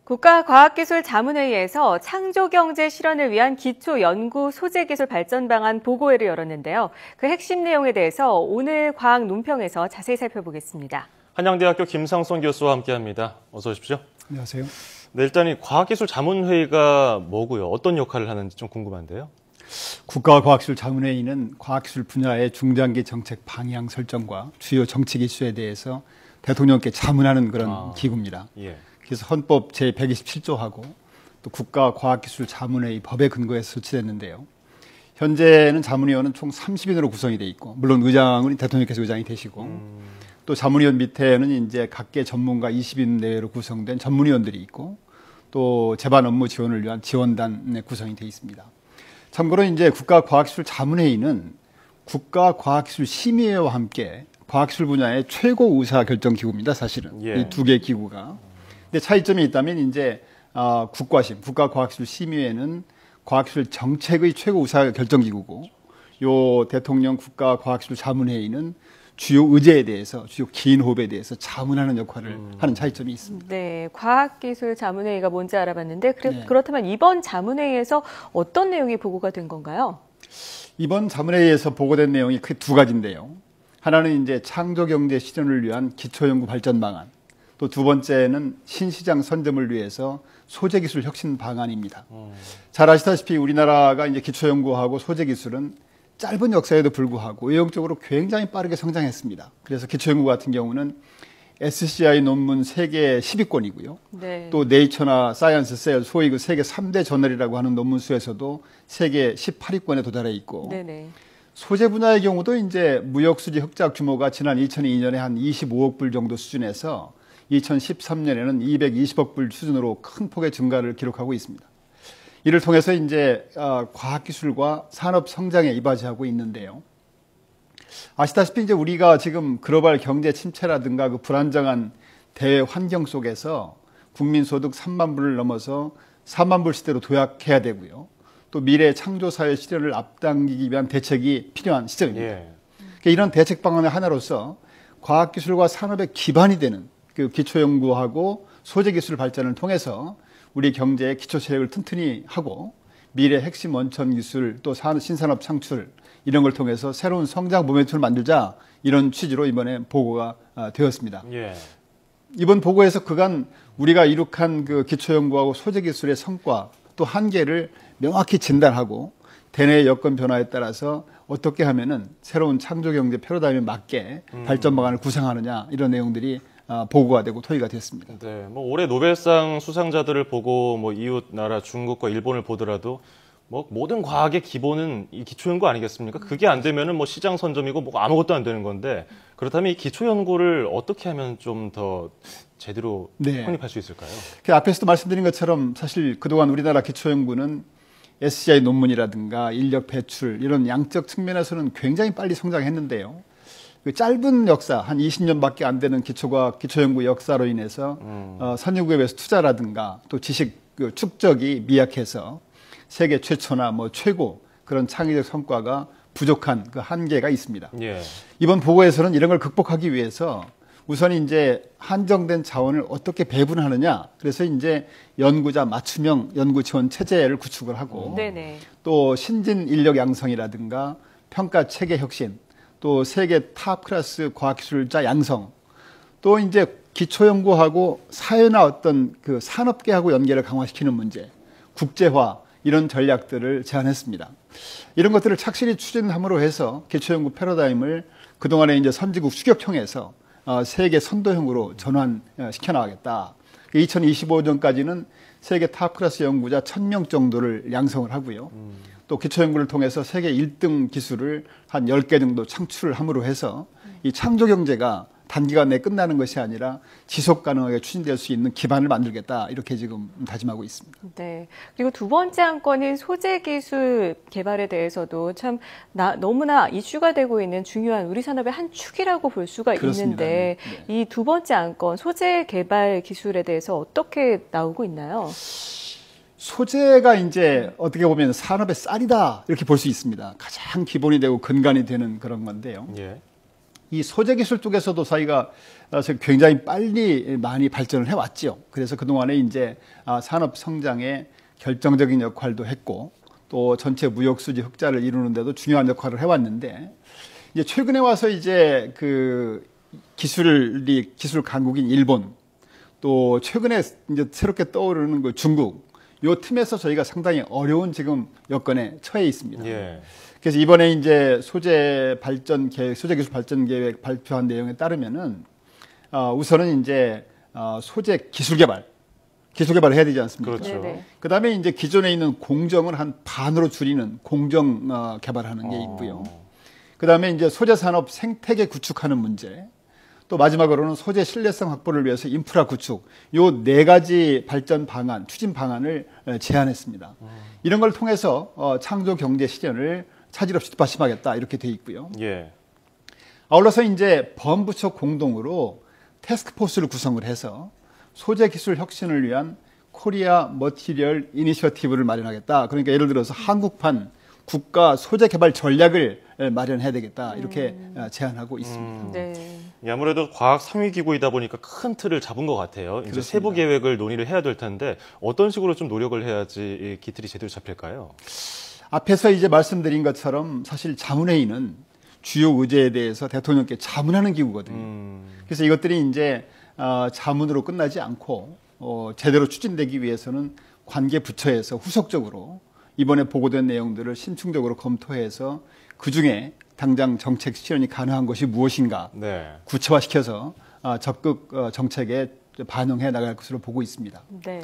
국가과학기술자문회의에서 창조경제 실현을 위한 기초연구 소재기술 발전 방안 보고회를 열었는데요. 그 핵심 내용에 대해서 오늘 과학 논평에서 자세히 살펴보겠습니다. 한양대학교 김상선 교수와 함께합니다. 어서 오십시오. 안녕하세요. 네, 일단 이 과학기술자문회의가 뭐고요? 어떤 역할을 하는지 좀 궁금한데요. 국가과학기술자문회의는 과학기술 분야의 중장기 정책 방향 설정과 주요 정책 이슈에 대해서 대통령께 자문하는 그런 기구입니다. 예. 그래서 헌법 제127조하고 또 국가과학기술자문회의 법에 근거해서 설치됐는데요. 현재는 자문위원은 총 30인으로 구성이 돼 있고, 물론 의장은 대통령께서 의장이 되시고, 또 자문위원 밑에는 이제 각계 전문가 20인 내외로 구성된 전문위원들이 있고, 또 제반 업무 지원을 위한 지원단의 구성이 돼 있습니다. 참고로 이제 국가과학기술자문회의는 국가과학기술심의회와 함께 과학기술 분야의 최고 의사 결정 기구입니다. 사실은 예. 이 두 개 기구가. 근데 차이점이 있다면 이제 국과심, 국가과학기술심의회는 과학기술 정책의 최고 의사 결정 기구고, 요 대통령 국가과학기술자문회의는 주요 의제에 대해서, 주요 긴 호흡에 대해서 자문하는 역할을 하는 차이점이 있습니다. 네, 과학기술자문회의가 뭔지 알아봤는데 네. 그렇다면 이번 자문회의에서 어떤 내용이 보고가 된 건가요? 이번 자문회의에서 보고된 내용이 크게 두 가지인데요. 하나는 이제 창조경제 실현을 위한 기초연구 발전 방안, 또 두 번째는 신시장 선점을 위해서 소재기술 혁신 방안입니다. 잘 아시다시피 우리나라가 이제 기초연구하고 소재기술은 짧은 역사에도 불구하고 외형적으로 굉장히 빠르게 성장했습니다. 그래서 기초연구 같은 경우는 SCI 논문 세계 10위권이고요. 네. 또 네이처나 사이언스 셀, 소위 그 세계 3대 저널이라고 하는 논문 수에서도 세계 18위권에 도달해 있고, 네네. 소재 분야의 경우도 이제 무역수지 흑자 규모가 지난 2002년에 한 25억 불 정도 수준에서 2013년에는 220억 불 수준으로 큰 폭의 증가를 기록하고 있습니다. 이를 통해서 이제 과학기술과 산업 성장에 이바지하고 있는데요. 아시다시피 이제 우리가 지금 글로벌 경제 침체라든가 그 불안정한 대외 환경 속에서 국민소득 3만 불을 넘어서 4만 불 시대로 도약해야 되고요. 또 미래 창조사회 실현을 앞당기기 위한 대책이 필요한 시점입니다. 예. 그러니까 이런 대책 방안의 하나로서 과학기술과 산업의 기반이 되는 그 기초연구하고 소재기술 발전을 통해서 우리 경제의 기초체력을 튼튼히 하고 미래 핵심 원천 기술 또 신산업 창출 이런 걸 통해서 새로운 성장 모멘텀을 만들자, 이런 취지로 이번에 보고가 되었습니다. 예. 이번 보고에서 그간 우리가 이룩한 그 기초연구하고 소재기술의 성과 또 한계를 명확히 진단하고 대내 여건 변화에 따라서 어떻게 하면은 새로운 창조경제 패러다임에 맞게 발전 방안을 구상하느냐, 이런 내용들이 보고가 되고 토의가 됐습니다. 네, 뭐 올해 노벨상 수상자들을 보고 뭐 이웃 나라 중국과 일본을 보더라도 뭐 모든 과학의 기본은 이 기초연구 아니겠습니까? 그게 안 되면은 뭐 시장 선점이고 뭐 아무것도 안 되는 건데, 그렇다면 이 기초연구를 어떻게 하면 좀 더 제대로 확립할 수 있을까요? 앞에서도 말씀드린 것처럼 사실 그동안 우리나라 기초연구는 SCI 논문이라든가 인력 배출 이런 양적 측면에서는 굉장히 빨리 성장했는데요. 그 짧은 역사, 한 20년밖에 안 되는 기초연구 역사로 인해서 선진국에 비해서 투자라든가 또 지식 축적이 미약해서 세계 최초나 뭐 최고 그런 창의적 성과가 부족한 그 한계가 있습니다. 예. 이번 보고에서는 이런 걸 극복하기 위해서 우선 이제 한정된 자원을 어떻게 배분하느냐, 그래서 이제 연구자 맞춤형 연구 지원 체제를 구축을 하고, 네네. 또 신진 인력 양성이라든가 평가 체계 혁신, 또 세계 탑 클래스 과학기술자 양성, 또 이제 기초연구하고 사회나 어떤 그 산업계하고 연계를 강화시키는 문제, 국제화, 이런 전략들을 제안했습니다. 이런 것들을 착실히 추진함으로 해서 기초연구 패러다임을 그동안에 이제 선진국 수격형에서 세계 선도형으로 전환시켜 나가겠다. 2025년까지는 세계 탑 클래스 연구자 1000명 정도를 양성을 하고요. 또 기초연구를 통해서 세계 1등 기술을 한 10개 정도 창출함으로 해서 이 창조경제가 단기간 내에 끝나는 것이 아니라 지속 가능하게 추진될 수 있는 기반을 만들겠다, 이렇게 지금 다짐하고 있습니다. 네. 그리고 두 번째 안건인 소재기술 개발에 대해서도 참 너무나 이슈가 되고 있는 중요한 우리 산업의 한 축이라고 볼 수가 그렇습니다. 있는데, 이 두 번째 안건 소재 개발 기술에 대해서 어떻게 나오고 있나요? 소재가 이제 어떻게 보면 산업의 쌀이다, 이렇게 볼 수 있습니다. 가장 기본이 되고 근간이 되는 그런 건데요. 예. 이 소재 기술 쪽에서도 저희가 굉장히 빨리 많이 발전을 해왔죠. 그래서 그동안에 이제 산업 성장에 결정적인 역할도 했고 또 전체 무역 수지 흑자를 이루는데도 중요한 역할을 해왔는데 이제 최근에 와서 이제 그 기술 강국인 일본 또 최근에 이제 새롭게 떠오르는 그 중국 요 틈에서 저희가 상당히 어려운 지금 여건에 처해 있습니다. 예. 그래서 이번에 이제 소재 기술 발전 계획 발표한 내용에 따르면은 우선은 이제 소재 기술 개발을 해야 되지 않습니까? 그렇죠. 네네. 그다음에 이제 기존에 있는 공정을 한 반으로 줄이는 공정 개발하는 게 있고요. 그다음에 이제 소재 산업 생태계 구축하는 문제. 또 마지막으로는 소재 신뢰성 확보를 위해서 인프라 구축. 요 네 가지 발전 방안, 추진 방안을 제안했습니다. 이런 걸 통해서 창조 경제 실현을 차질 없이 뒷받침하겠다 이렇게 돼 있고요. 예. 아울러서 이제 범부처 공동으로 태스크포스를 구성을 해서 소재 기술 혁신을 위한 코리아 머티리얼 이니셔티브를 마련하겠다. 그러니까 예를 들어서 한국판 국가 소재 개발 전략을 마련해야 되겠다. 이렇게 제안하고 있습니다. 네. 아무래도 과학 3위 기구이다 보니까 큰 틀을 잡은 것 같아요. 이제 그렇습니다. 세부 계획을 논의를 해야 될 텐데 어떤 식으로 좀 노력을 해야지 이 기틀이 제대로 잡힐까요? 앞에서 이제 말씀드린 것처럼 사실 자문회의는 주요 의제에 대해서 대통령께 자문하는 기구거든요. 그래서 이것들이 이제 자문으로 끝나지 않고 제대로 추진되기 위해서는 관계 부처에서 후속적으로 이번에 보고된 내용들을 신중적으로 검토해서 그중에 당장 정책 실현이 가능한 것이 무엇인가 네. 구체화시켜서 적극 정책에 반영해 나갈 것으로 보고 있습니다. 네.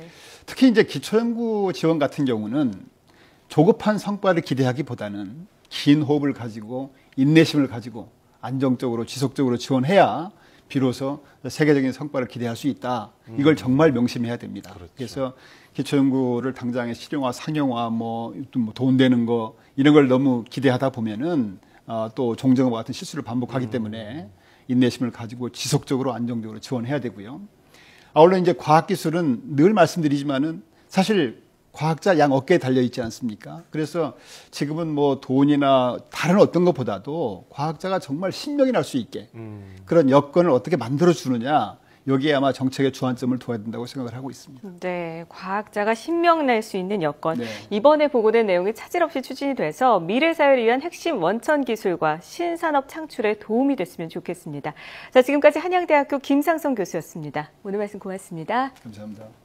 특히 이제 기초연구 지원 같은 경우는 조급한 성과를 기대하기보다는 긴 호흡을 가지고 인내심을 가지고 안정적으로 지속적으로 지원해야 비로소 세계적인 성과를 기대할 수 있다. 이걸 정말 명심해야 됩니다. 그렇죠. 그래서 기초연구를 당장의 실용화, 상용화, 돈 되는 거 이런 걸 너무 기대하다 보면은 또 종정과 같은 실수를 반복하기 때문에 인내심을 가지고 지속적으로 안정적으로 지원해야 되고요. 아울러 이제 과학기술은 늘 말씀드리지만은 사실 과학자 양 어깨에 달려 있지 않습니까? 그래서 지금은 뭐 돈이나 다른 어떤 것보다도 과학자가 정말 신명이 날 수 있게 그런 여건을 어떻게 만들어 주느냐 여기에 아마 정책의 주안점을 둬야 된다고 생각을 하고 있습니다. 네, 과학자가 신명 낼 수 있는 여건. 네. 이번에 보고된 내용이 차질 없이 추진이 돼서 미래 사회를 위한 핵심 원천 기술과 신산업 창출에 도움이 됐으면 좋겠습니다. 자, 지금까지 한양대학교 김상성 교수였습니다. 오늘 말씀 고맙습니다. 감사합니다.